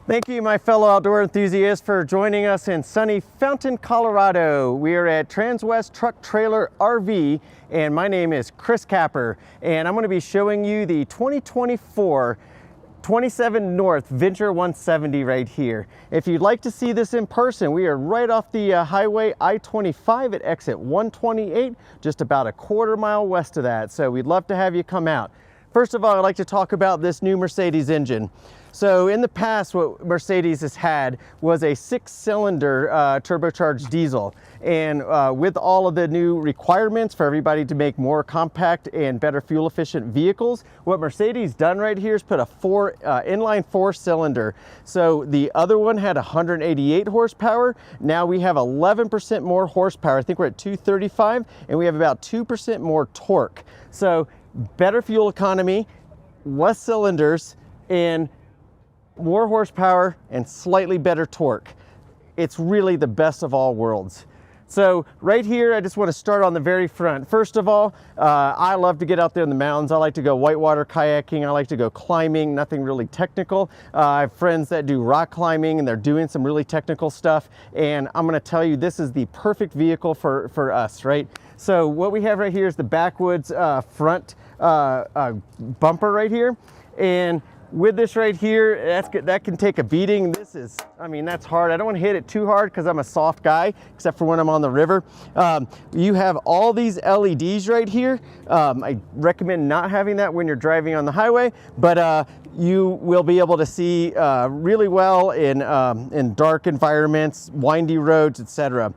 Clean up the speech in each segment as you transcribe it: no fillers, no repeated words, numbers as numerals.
Thank you, my fellow outdoor enthusiasts, for joining us in sunny Fountain, Colorado. We are at Transwest Truck Trailer RV, and my name is Chris Capper, and I'm going to be showing you the 2024 27North Venture 170 right here. If you'd like to see this in person, we are right off the highway I-25 at exit 128, just about a quarter mile west of that. So we'd love to have you come out. First of all, I'd like to talk about this new Mercedes engine. So in the past, what Mercedes has had was a 6-cylinder turbocharged diesel. And with all of the new requirements for everybody to make more compact and better fuel efficient vehicles, what Mercedes done right here is put a inline 4-cylinder. So the other one had 188 horsepower. Now we have 11% more horsepower. I think we're at 235, and we have about 2% more torque. So better fuel economy, less cylinders, and more horsepower and slightly better torque. It's really the best of all worlds. So right here, I just want to start on the very front. First of all, I love to get out there in the mountains. I like to go whitewater kayaking. I like to go climbing, nothing really technical. I have friends that do rock climbing, and they're doing some really technical stuff. And I'm going to tell you, this is the perfect vehicle for us, right? So what we have right here is the backwoods front bumper right here. And with this right here, that can take a beating. This is, I mean, that's hard. I don't want to hit it too hard because I'm a soft guy, except for when I'm on the river. You have all these LEDs right here. I recommend not having that when you're driving on the highway, but you will be able to see really well in dark environments, windy roads, etc.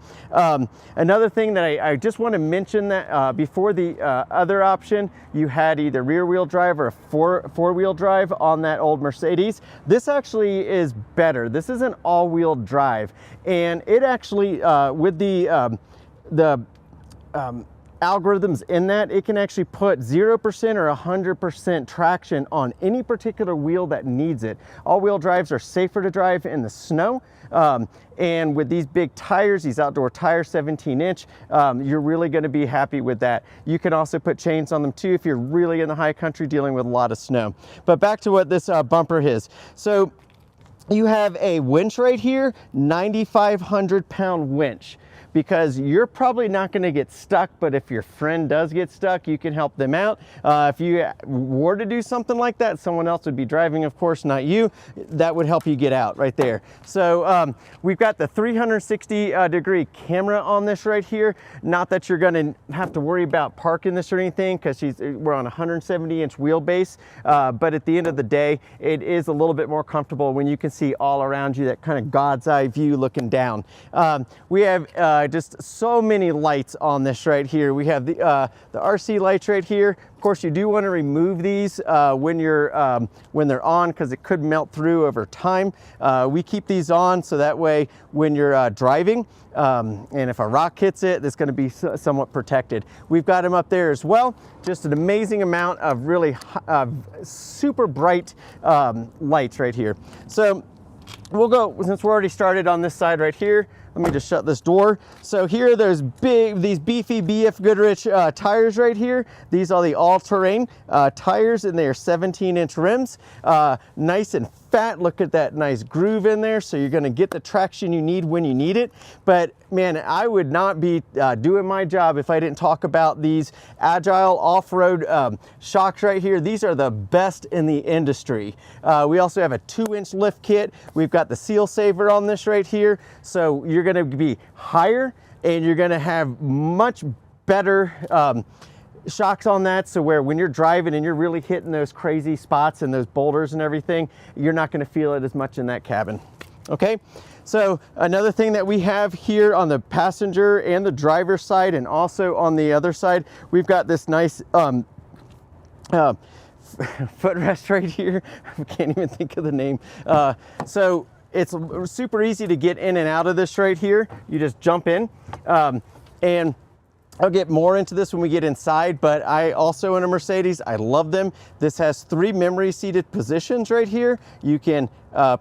Another thing that I just want to mention, that before the other option, you had either rear-wheel drive or a four-wheel drive on that old Mercedes. This actually is better. This is an all-wheel drive, and it actually with the algorithms in that, it can actually put 0% or 100% traction on any particular wheel that needs it. All-wheel drives are safer to drive in the snow, and with these big tires, these outdoor tires, 17-inch, you're really going to be happy with that. You can also put chains on them too if you're really in the high country dealing with a lot of snow. But back to what this bumper is. So you have a winch right here, 9,500-pound winch, because you're probably not going to get stuck, but if your friend does get stuck, you can help them out. If you were to do something like that, someone else would be driving, of course, not you. That would help you get out right there. So we've got the 360-degree camera on this right here. Not that you're going to have to worry about parking this or anything, because we're on a 170-inch wheelbase, but at the end of the day, it is a little bit more comfortable when you can see all around you, that kind of God's eye view looking down. We have just so many lights on this right here. We have the RC lights right here. Of course, you do want to remove these when they're on, because it could melt through over time. We keep these on so that way when you're driving, and if a rock hits it, it's going to be somewhat protected. We've got them up there as well. Just an amazing amount of really super bright lights right here. So we'll go, since we're already started on this side right here, let me just shut this door. So here, there's these beefy BF Goodrich tires right here. These are the all-terrain tires, and they are 17-inch rims. Nice and fat. Look at that nice groove in there. So you're going to get the traction you need when you need it. But man, I would not be doing my job if I didn't talk about these agile off-road shocks right here. These are the best in the industry. We also have a 2-inch lift kit. We've got the seal saver on this right here. So you're going to be higher, and you're going to have much better shocks on that, so where when you're driving and you're really hitting those crazy spots and those boulders and everything, you're not going to feel it as much in that cabin. Okay, so another thing that we have here on the passenger and the driver's side, and also on the other side, we've got this nice footrest right here. I can't even think of the name. So it's super easy to get in and out of this right here. You just jump in, and I'll get more into this when we get inside, but I also own a Mercedes. I love them. This has 3 memory seated positions right here. You can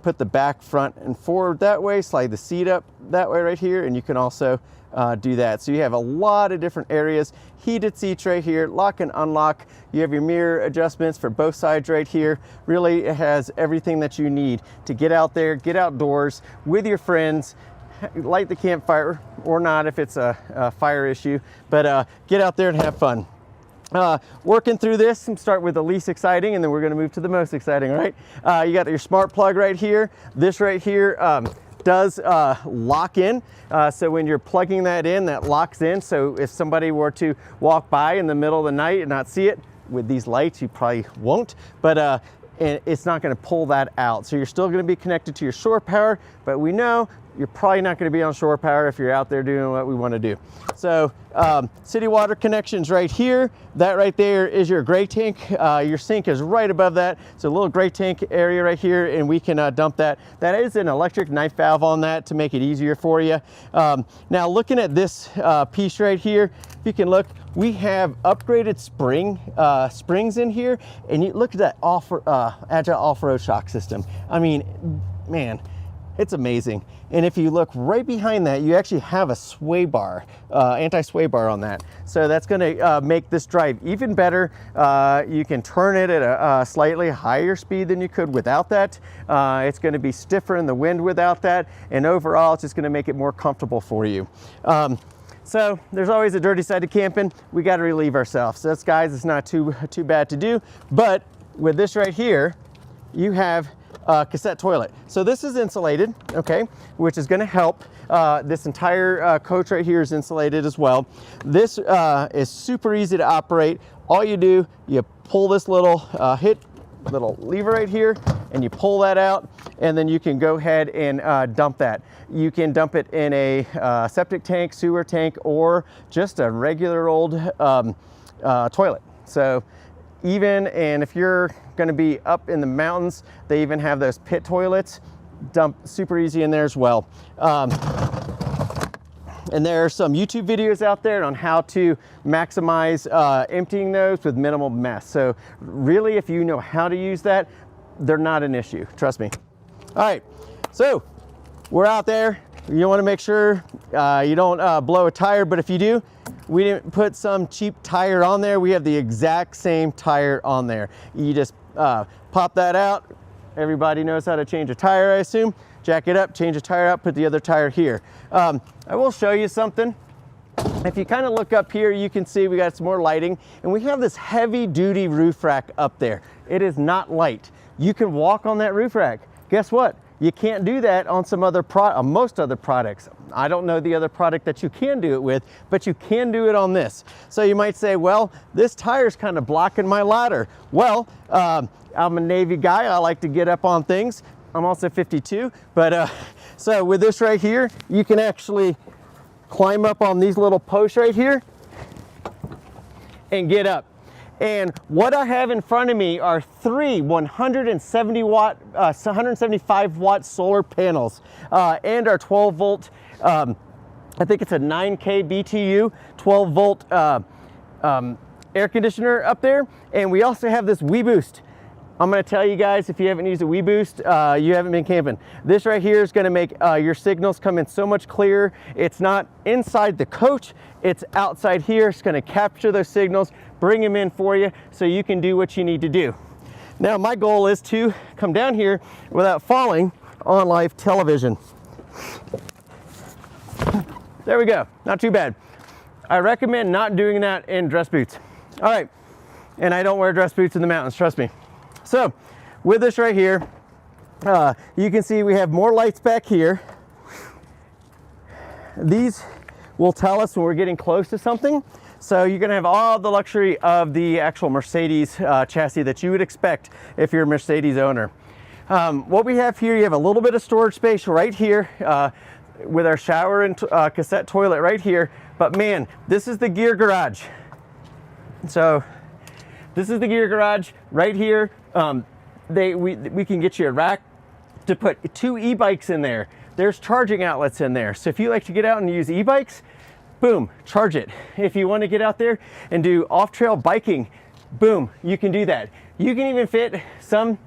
put the back, front, and forward that way, slide the seat up that way right here, and you can also do that. So you have a lot of different areas. Heated seats right here, lock and unlock. You have your mirror adjustments for both sides right here. Really, it has everything that you need to get out there, get outdoors with your friends, light the campfire or not if it's a fire issue, but get out there and have fun. Working through this, and start with the least exciting and then we're going to move to the most exciting, right? You got your smart plug right here. This right here does lock in, so when you're plugging that in, that locks in. So if somebody were to walk by in the middle of the night and not see it, with these lights you probably won't, but and it's not going to pull that out. So you're still going to be connected to your shore power, but we know you're probably not going to be on shore power if you're out there doing what we want to do. So city water connections right here. That right there is your gray tank. Your sink is right above that. So a little gray tank area right here, and we can dump that. That is an electric knife valve on that to make it easier for you. Now looking at this piece right here, if you can look, we have upgraded springs in here, and you look at that agile off-road shock system. I mean, man, it's amazing. And if you look right behind that, you actually have a sway bar, anti-sway bar on that. So that's gonna make this drive even better. You can turn it at a slightly higher speed than you could without that. It's gonna be stiffer in the wind without that. And overall, it's just gonna make it more comfortable for you. So there's always a dirty side to camping. We got to relieve ourselves. So that's, guys, it's not too bad to do. But with this right here, you have a cassette toilet. So this is insulated, okay, which is going to help. This entire coach right here is insulated as well. This is super easy to operate. All you do, you pull this little little lever right here, and you pull that out, and then you can go ahead and dump that. You can dump it in a septic tank, sewer tank, or just a regular old toilet. So and if you're going to be up in the mountains, they even have those pit toilets. Dump super easy in there as well. And there are some YouTube videos out there on how to maximize emptying those with minimal mess. So really, if you know how to use that, they're not an issue, trust me. All right, so we're out there. You want to make sure you don't blow a tire, but if you do, we didn't put some cheap tire on there. We have the exact same tire on there. You just pop that out. Everybody knows how to change a tire, I assume. Jack it up, change a tire out, put the other tire here. I will show you something. If you kind of look up here, you can see we got some more lighting, and we have this heavy duty roof rack up there. It is not light. You can walk on that roof rack. Guess what? You can't do that on some other most other products. I don't know the other product that you can do it with, but you can do it on this. So you might say, well, this tire's kind of blocking my ladder. Well, I'm a Navy guy. I like to get up on things. I'm also 52, but so with this right here, you can actually climb up on these little posts right here and get up. And what I have in front of me are 3 175 watt solar panels and our 12 volt, I think it's a 9K BTU, 12 volt air conditioner up there. And we also have this WeBoost. I'm going to tell you guys, if you haven't used a WeBoost, you haven't been camping. This right here is going to make your signals come in so much clearer. It's not inside the coach, it's outside here. It's going to capture those signals, bring them in for you so you can do what you need to do. Now my goal is to come down here without falling on live television. There we go, not too bad. I recommend not doing that in dress boots. All right, and I don't wear dress boots in the mountains, trust me. So with this right here, you can see we have more lights back here. These will tell us when we're getting close to something. So you're gonna have all the luxury of the actual Mercedes chassis that you would expect if you're a Mercedes owner. What we have here, you have a little bit of storage space right here with our shower and cassette toilet right here. But man, this is the gear garage. So this is the gear garage right here. We can get you a rack to put 2 e-bikes in there. There's charging outlets in there. So if you like to get out and use e-bikes, boom, charge it. If you want to get out there and do off-trail biking, boom, you can do that. You can even fit some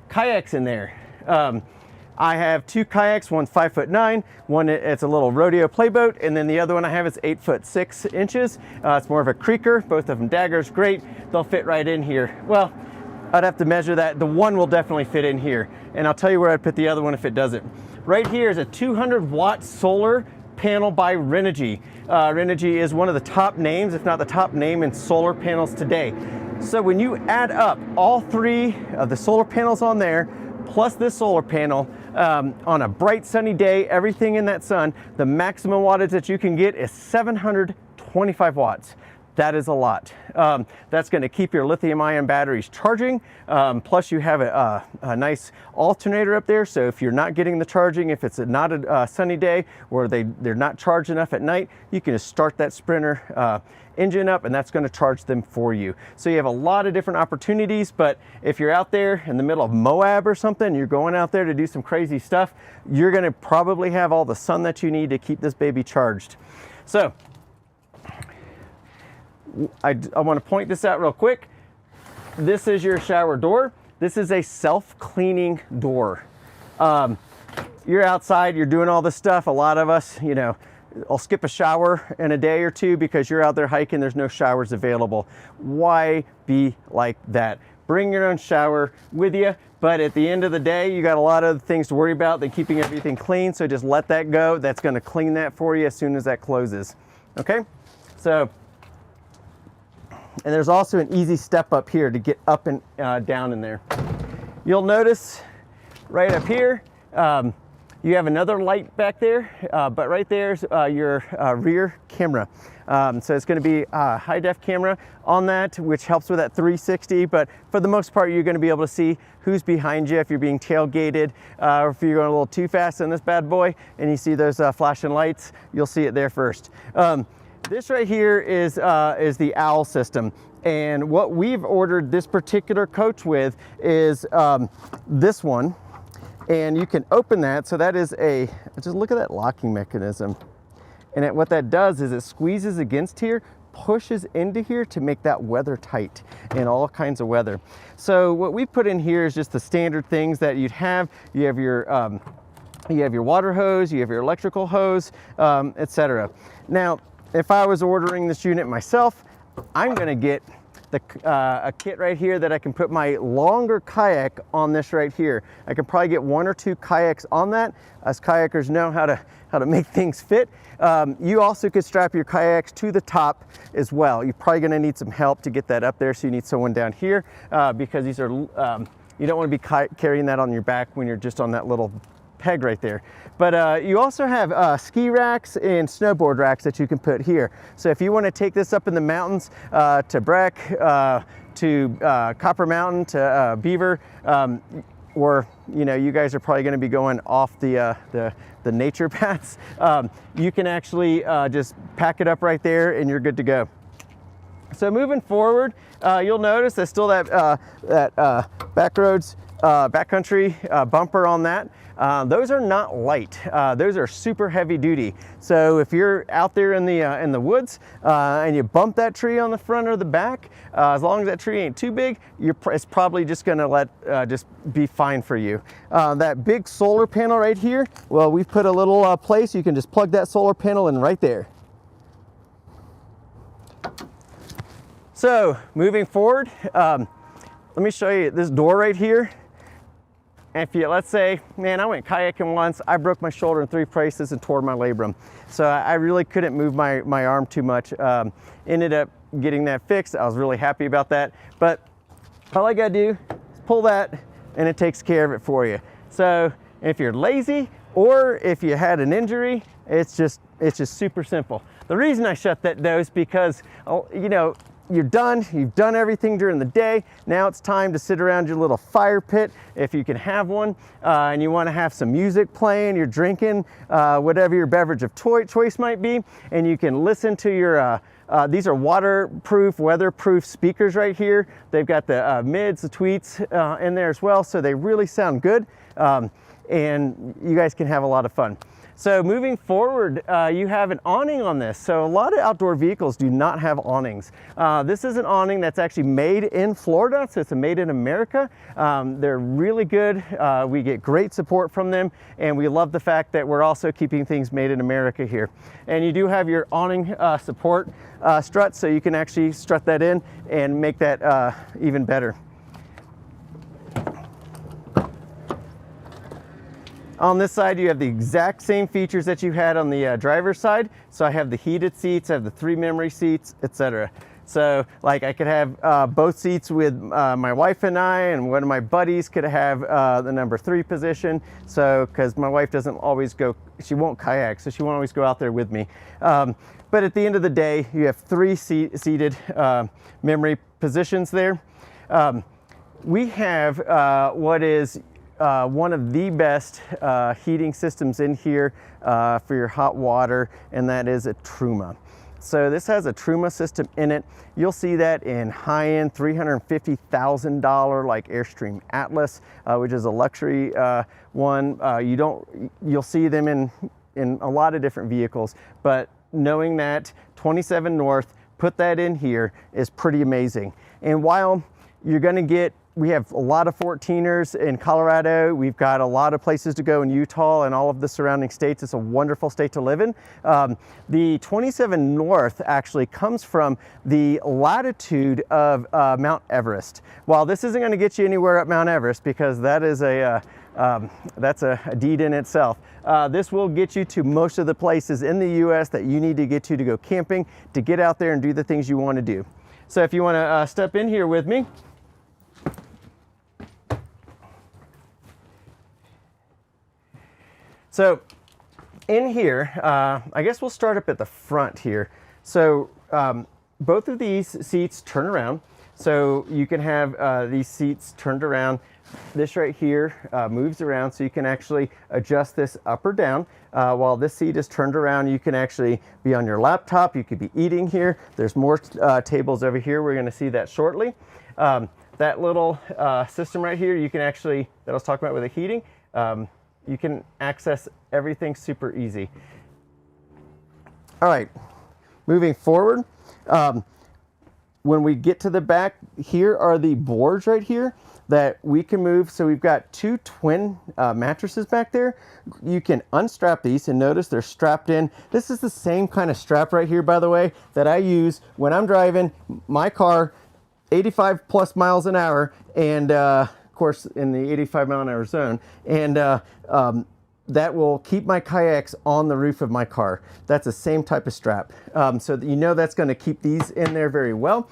kayaks in there. I have 2 kayaks, one's 5'9", one it's a little rodeo playboat, and then the other one I have is 8'6". It's more of a creeker, both of them daggers, great. They'll fit right in here. Well, I'd have to measure that. The one will definitely fit in here, and I'll tell you where I'd put the other one if it doesn't. Right here is a 200-watt solar panel by Renogy. Renogy is one of the top names, if not the top name in solar panels today. So when you add up all 3 of the solar panels on there, plus this solar panel, on a bright sunny day, everything in that sun, the maximum wattage that you can get is 725 watts. That is a lot. That's going to keep your lithium ion batteries charging. Plus you have a nice alternator up there. So if you're not getting the charging, if it's not a sunny day or they're not charged enough at night, you can just start that Sprinter engine up and that's going to charge them for you. So you have a lot of different opportunities, but if you're out there in the middle of Moab or something, you're going out there to do some crazy stuff, you're going to probably have all the sun that you need to keep this baby charged. So I want to point this out real quick. This is your shower door. This is a self-cleaning door. You're outside, you're doing all this stuff. A lot of us, you know, I'll skip a shower in a day or two because you're out there hiking, there's no showers available. Why be like that? Bring your own shower with you, but at the end of the day, you got a lot of things to worry about than keeping everything clean, so just let that go. That's gonna clean that for you as soon as that closes, okay? So, and there's also an easy step up here to get up and down in there. You'll notice right up here, you have another light back there, but right there's your rear camera. So it's going to be a high def camera on that, which helps with that 360, but for the most part, you're going to be able to see who's behind you if you're being tailgated, or if you're going a little too fast in this bad boy and you see those flashing lights, you'll see it there first. This right here is the OWL system. And what we've ordered this particular coach with is this one. And you can open that, so that is just look at that locking mechanism. And what that does is it squeezes against here, pushes into here to make that weather tight in all kinds of weather. So what we put in here is just the standard things that you'd have. You have your water hose, you have your electrical hose, etc. Now, if I was ordering this unit myself, I'm gonna get a kit right here that I can put my longer kayak on this right here. I can probably get 1 or 2 kayaks on that. Us kayakers know how to make things fit. You also could strap your kayaks to the top as well. You're probably gonna need some help to get that up there, so you need someone down here because these are, you don't wanna be carrying that on your back when you're just on that little peg right there. But you also have ski racks and snowboard racks that you can put here. So if you want to take this up in the mountains to Breck, to Copper Mountain, to Beaver, or you know, you guys are probably going to be going off the nature paths, you can actually just pack it up right there and you're good to go. So moving forward, you'll notice there's still that backroads backcountry bumper on that. Those are not light. Those are super heavy duty. So if you're out there in the woods and you bump that tree on the front or the back, as long as that tree ain't too big, it's probably just gonna just be fine for you. That big solar panel right here, well, we've put a little place you can just plug that solar panel in right there. So moving forward, let me show you this door right here. If you, let's say, man, I went kayaking once, I broke my shoulder in 3 places and tore my labrum. So I really couldn't move my arm too much. Ended up getting that fixed. I was really happy about that. But all I gotta do is pull that and it takes care of it for you. So if you're lazy or if you had an injury, it's just super simple. The reason I shut that though is because, you know, you've done everything during the day. Now it's time to sit around your little fire pit, if you can have one, and you want to have some music playing, you're drinking, whatever your beverage of choice might be, and you can listen to your, these are waterproof, weatherproof speakers right here. They've got the mids, the tweets in there as well, so they really sound good, and you guys can have a lot of fun. So moving forward, you have an awning on this. So a lot of outdoor vehicles do not have awnings. This is an awning that's actually made in Florida, so it's a made in America. They're really good. We get great support from them, and we love the fact that we're also keeping things made in America here. And you do have your awning support strut, so you can actually strut that in and make that even better. On this side, you have the exact same features that you had on the driver's side. So I have the heated seats, I have the 3 memory seats, etc. So like I could have both seats with my wife and I, and one of my buddies could have the number 3 position. So, because my wife doesn't always go, she won't kayak, so she won't always go out there with me. But at the end of the day, you have 3 seated memory positions there. We have what is one of the best heating systems in here for your hot water, and that is a Truma. So this has a Truma system in it. You'll see that in high-end $350,000 like Airstream Atlas, which is a luxury one. You'll see them in a lot of different vehicles, but knowing that 27North put that in here is pretty amazing. And while you're going to get, we have a lot of 14ers in Colorado. We've got a lot of places to go in Utah and all of the surrounding states. It's a wonderful state to live in. The 27North actually comes from the latitude of Mount Everest. While this isn't going to get you anywhere up Mount Everest, because that is that's a deed in itself. This will get you to most of the places in the U.S. that you need to get to go camping, to get out there and do the things you want to do. So if you want to step in here with me. So in here, I guess we'll start up at the front here. So both of these seats turn around. So you can have these seats turned around. This right here moves around, so you can actually adjust this up or down. While this seat is turned around, you can actually be on your laptop. You could be eating here. There's more tables over here. We're going to see that shortly. That little system right here, you can actually, that I was talking about with the heating, you can access everything super easy. All right, moving forward. When we get to the back, here are the boards right here that we can move. So we've got 2 twin mattresses back there. You can unstrap these, and notice they're strapped in. This is the same kind of strap right here, by the way, that I use when I'm driving my car 85 plus miles an hour, and of course in the 85 mile an hour zone, and that will keep my kayaks on the roof of my car. That's the same type of strap. So that you know that's going to keep these in there very well.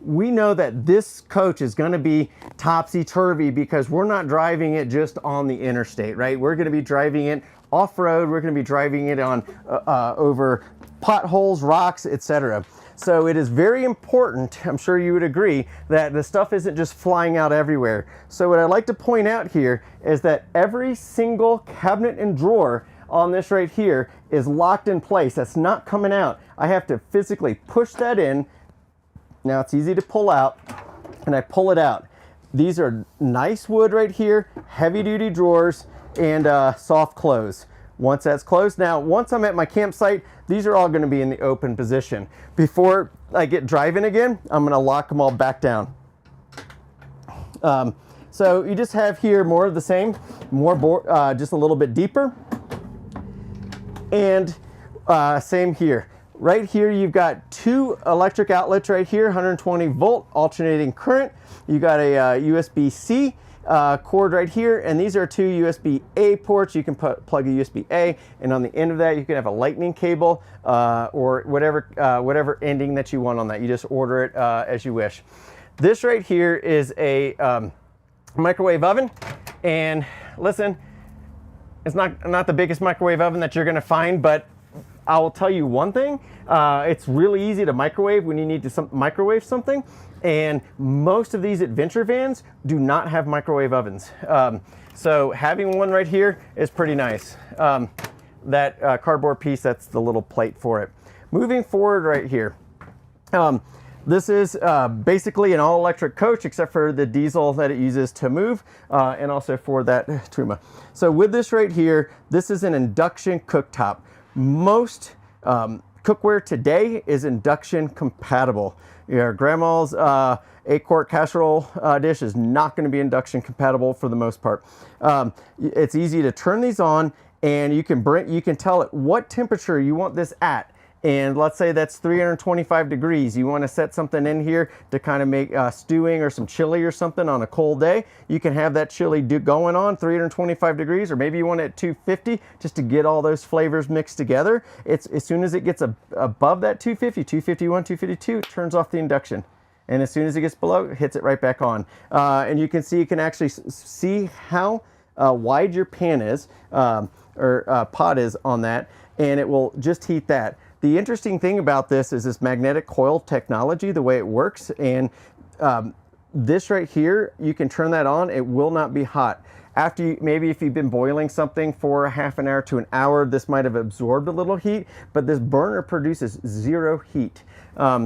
We know that this coach is going to be topsy-turvy because we're not driving it just on the interstate, right? We're going to be driving it off-road. We're going to be driving it on over potholes, rocks, etc. So it is very important, I'm sure you would agree, that the stuff isn't just flying out everywhere. So what I'd like to point out here is that every single cabinet and drawer on this right here is locked in place. That's not coming out. I have to physically push that in. Now it's easy to pull out, and I pull it out. These are nice wood right here, heavy duty drawers, and soft close. Once that's closed, now once I'm at my campsite, these are all going to be in the open position. Before I get driving again, I'm going to lock them all back down. So you just have here more of the same, just a little bit deeper, and same here. Right here, you've got 2 electric outlets right here, 120 volt alternating current. You got a USB-C cord right here, and these are 2 USB-A ports. You can plug a USB-A, and on the end of that, you can have a lightning cable or whatever ending that you want on that. You just order it as you wish. This right here is a microwave oven, and listen, it's not the biggest microwave oven that you're going to find, but I will tell you one thing, it's really easy to microwave when you need to microwave something, and most of these adventure vans do not have microwave ovens. So having one right here is pretty nice. That cardboard piece, that's the little plate for it. Moving forward right here, this is basically an all-electric coach, except for the diesel that it uses to move, and also for that Truma. So with this right here, this is an induction cooktop. Most cookware today is induction compatible. Your grandma's 8-quart casserole dish is not going to be induction compatible for the most part. It's easy to turn these on, and you can tell it what temperature you want this at. And let's say that's 325 degrees. You want to set something in here to kind of make stewing or some chili or something on a cold day. You can have that chili going on 325 degrees, or maybe you want it at 250 just to get all those flavors mixed together. It's as soon as it gets above that 250, 251, 252, it turns off the induction. And as soon as it gets below, it hits it right back on. And you can actually see how wide your pan is, or pot is on that, and it will just heat that. The interesting thing about this is this magnetic coil technology, the way it works, and this right here, you can turn that on, it will not be hot. After maybe if you've been boiling something for a half an hour to an hour, this might have absorbed a little heat, but this burner produces 0 heat.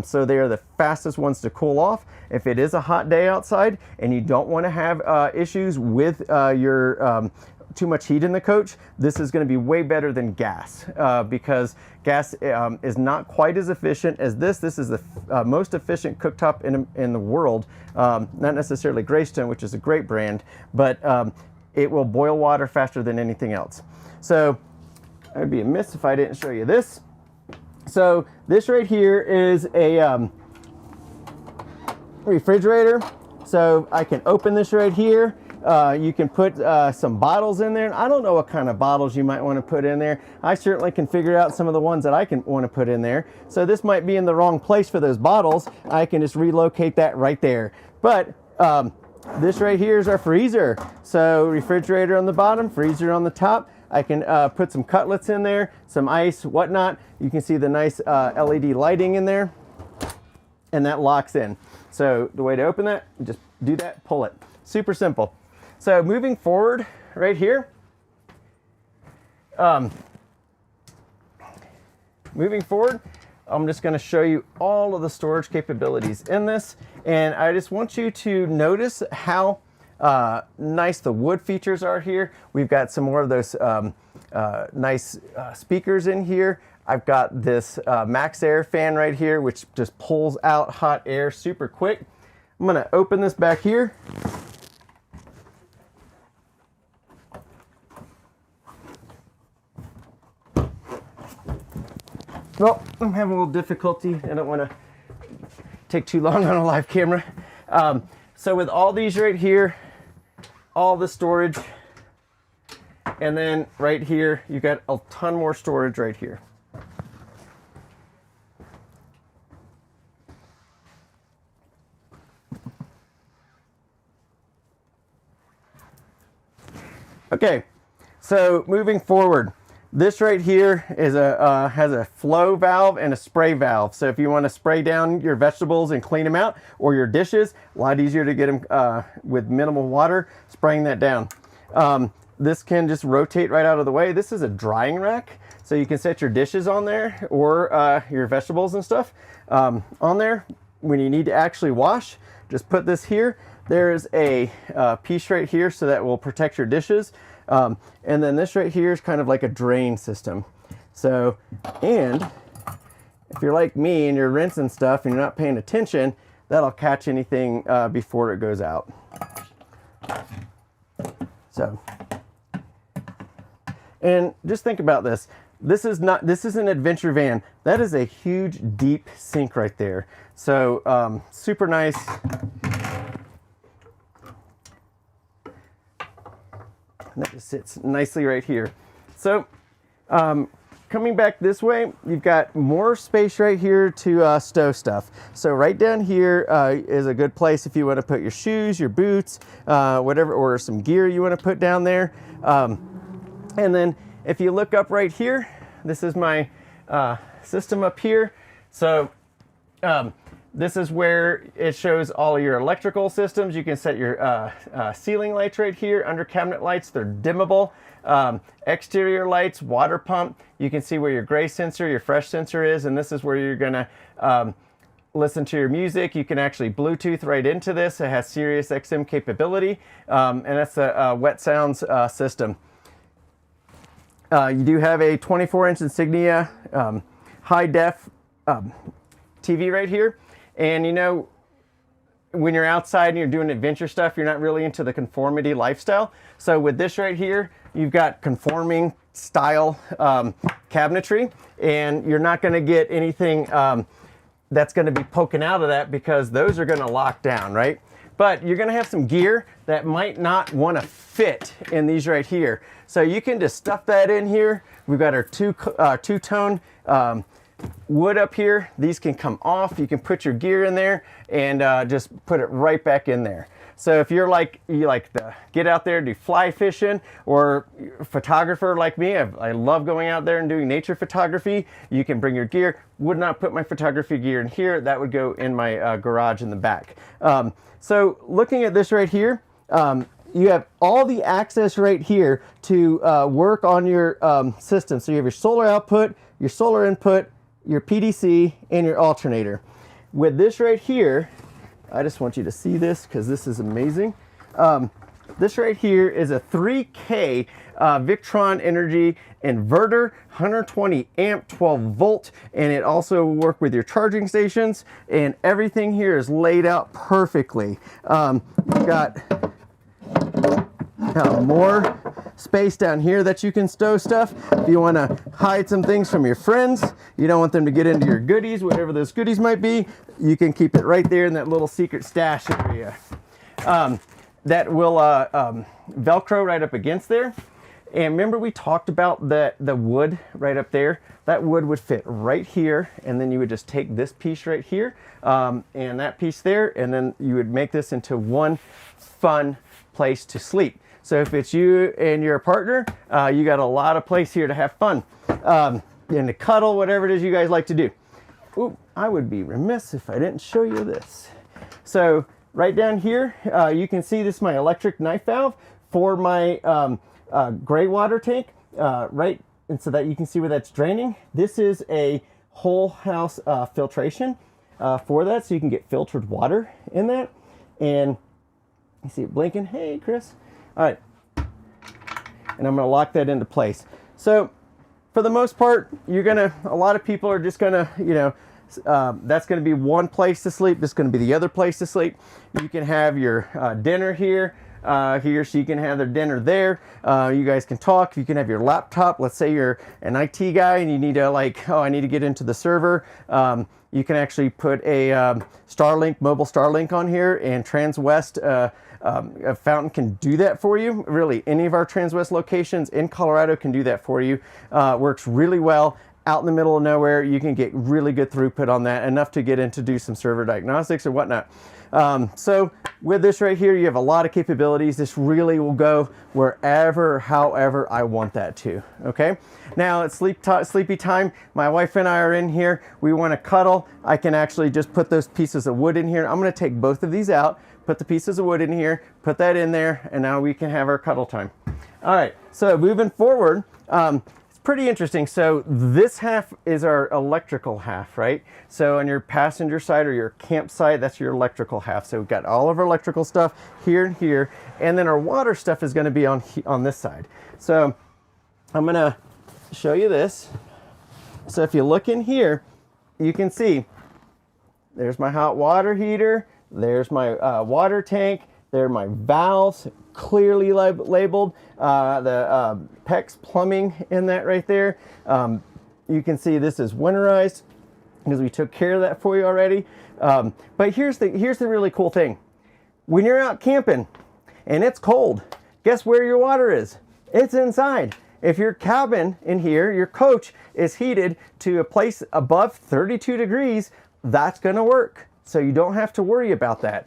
So they are the fastest ones to cool off. If it is a hot day outside and you don't want to have issues with your too much heat in the coach, this is going to be way better than gas, because gas is not quite as efficient as this. This is the most efficient cooktop in the world. Not necessarily Greystone, which is a great brand, but it will boil water faster than anything else. So I'd be amiss if I didn't show you this. So this right here is a refrigerator. So I can open this right here. You can put some bottles in there. I don't know what kind of bottles you might want to put in there. I certainly can figure out some of the ones that I want to put in there. So this might be in the wrong place for those bottles. I can just relocate that right there. But this right here is our freezer. So refrigerator on the bottom, freezer on the top. I can put some cutlets in there, some ice, whatnot. You can see the nice LED lighting in there, and that locks in. So the way to open that, just do that, pull it. Super simple. So moving forward right here, I'm just going to show you all of the storage capabilities in this, and I just want you to notice how nice the wood features are here. We've got some more of those nice speakers in here. I've got this Max Air fan right here, which just pulls out hot air super quick. I'm going to open this back here. Well, I'm having a little difficulty. I don't want to take too long on a live camera. So with all these right here, all the storage, and then right here, you got a ton more storage right here. Okay, so moving forward, this right here is has a flow valve and a spray valve. So if you want to spray down your vegetables and clean them out, or your dishes, a lot easier to get them with minimal water, spraying that down. This can just rotate right out of the way. This is a drying rack, so you can set your dishes on there, or your vegetables and stuff on there. When you need to actually wash, just put this here. There's a piece right here, so that will protect your dishes. And then this right here is kind of like a drain system. So, and if you're like me and you're rinsing stuff and you're not paying attention, that'll catch anything before it goes out. So, and just think about this. This is an adventure van. That is a huge, deep sink right there. So, super nice. That just sits nicely right here. So coming back this way, you've got more space right here to stow stuff. So right down here is a good place if you want to put your shoes, your boots, whatever, or some gear you want to put down there. And then if you look up right here, this is my system up here. So this is where it shows all of your electrical systems. You can set your ceiling lights right here, under cabinet lights, they're dimmable. Exterior lights, water pump. You can see where your gray sensor, your fresh sensor is, and this is where you're gonna listen to your music. You can actually Bluetooth right into this. It has Sirius XM capability, and that's a wet sounds system. You do have a 24-inch Insignia high def TV right here, and you know, when you're outside and you're doing adventure stuff, you're not really into the conformity lifestyle. So with this right here, you've got conforming style cabinetry, and you're not going to get anything that's going to be poking out of that, because those are going to lock down, right? But you're going to have some gear that might not want to fit in these right here. So you can just stuff that in here. We've got our two-tone wood up here. These can come off. You can put your gear in there and just put it right back in there. So if you like to get out there, do fly fishing, or a photographer like me, I love going out there and doing nature photography, you can bring your gear. Would not put my photography gear in here. That would go in my garage in the back. So looking at this right here, you have all the access right here to work on your system. So you have your solar output, your solar input, your PDC, and your alternator. With this right here, I just want you to see this because this is amazing. This right here is a 3K Victron Energy inverter, 120 amp, 12 volt, and it also will work with your charging stations, and everything here is laid out perfectly. You've got more space down here that you can stow stuff. If you want to hide some things from your friends, you don't want them to get into your goodies, whatever those goodies might be, you can keep it right there in that little secret stash area. That will Velcro right up against there. And remember we talked about the wood right up there? That wood would fit right here, and then you would just take this piece right here and that piece there, and then you would make this into one fun place to sleep. So if it's you and your partner, you got a lot of place here to have fun and to cuddle, whatever it is you guys like to do. Ooh, I would be remiss if I didn't show you this. So right down here, you can see this is my electric knife valve for my gray water tank, right, and so that you can see where that's draining. This is a whole house filtration for that, so you can get filtered water in that. And you see it blinking. Hey, Chris. All right, and I'm going to lock that into place. So for the most part, a lot of people are just gonna, that's gonna be one place to sleep. This is gonna be the other place to sleep. You can have your dinner here, so you can have their dinner there. You guys can talk. You can have your laptop. Let's say you're an IT guy and you need to I need to get into the server. You can actually put a Starlink, mobile Starlink on here, and Transwest a Fountain can do that for you. Really, any of our Transwest locations in Colorado can do that for you. Works really well. Out in the middle of nowhere, you can get really good throughput on that, enough to get in to do some server diagnostics or whatnot. So with this right here, you have a lot of capabilities. This really will go wherever, however I want that to, okay? Now it's sleepy time. My wife and I are in here. We want to cuddle. I can actually just put those pieces of wood in here. I'm going to take both of these out, put the pieces of wood in here, put that in there, and now we can have our cuddle time. All right, so moving forward, pretty interesting. So this half is our electrical half, right? So on your passenger side or your campsite, that's your electrical half. So we've got all of our electrical stuff here and here, and then our water stuff is going to be on this side. So I'm going to show you this. So if you look in here, you can see there's my hot water heater, there's my water tank, there are my valves, clearly labeled, the PEX plumbing in that right there. You can see this is winterized because we took care of that for you already. But here's the really cool thing. When you're out camping and it's cold, guess where your water is? It's inside. If your cabin in here, your coach, is heated to a place above 32 degrees, that's gonna work. So you don't have to worry about that.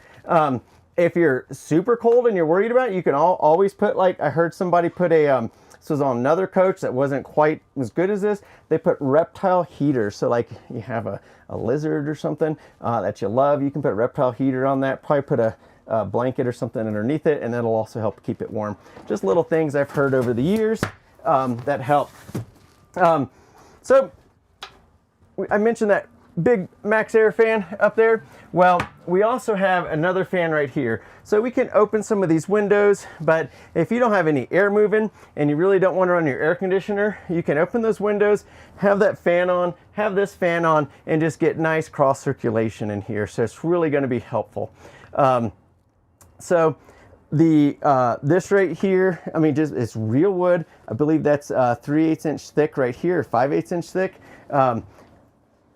If you're super cold and you're worried about it, you can always put, like, I heard somebody put a, this was on another coach that wasn't quite as good as this. They put reptile heaters. So like you have a lizard or something that you love, you can put a reptile heater on that, probably put a blanket or something underneath it, and that'll also help keep it warm. Just little things I've heard over the years that help. So I mentioned that big max air fan up there. Well, we also have another fan right here. So we can open some of these windows, but if you don't have any air moving and you really don't want to run your air conditioner, you can open those windows, have that fan on, have this fan on, and just get nice cross circulation in here. So it's really going to be helpful. So this right here, I mean, just it's real wood. I believe that's 3/8 inch thick right here, 5/8 inch thick.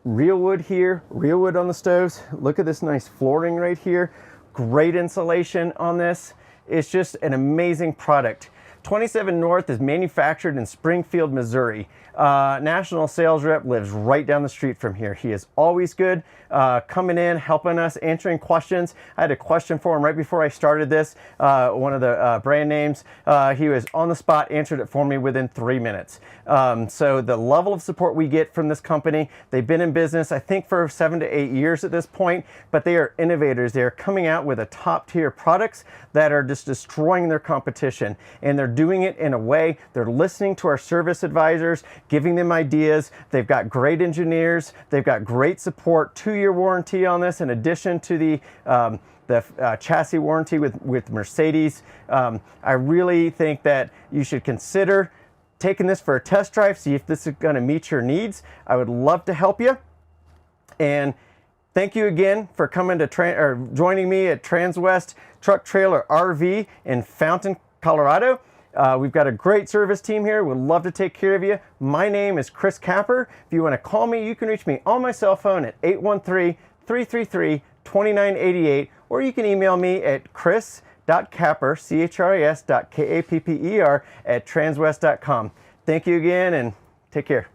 Real wood here, real wood on the stoves. Look at this nice flooring right here. Great insulation on this. It's just an amazing product. 27North is manufactured in Springfield, Missouri. National sales rep lives right down the street from here. He is always good, coming in, helping us, answering questions. I had a question for him right before I started this, one of the brand names. He was on the spot, answered it for me within 3 minutes. So the level of support we get from this company, they've been in business, I think, for 7 to 8 years at this point, but they are innovators. They are coming out with a top tier products that are just destroying their competition, and they're doing it in a way, they're listening to our service advisors, giving them ideas. They've got great engineers. They've got great support, 2-year warranty on this, in addition to the chassis warranty with Mercadies. I really think that you should consider taking this for a test drive, see if this is going to meet your needs. I would love to help you. And thank you again for coming to joining me at Transwest Truck Trailer RV in Fountain, Colorado. We've got a great service team here. We'd love to take care of you. My name is Chris Capper. If you want to call me, you can reach me on my cell phone at 813-333-2988, or you can email me at chris.capper, chris.kapper, @transwest.com. Thank you again, and take care.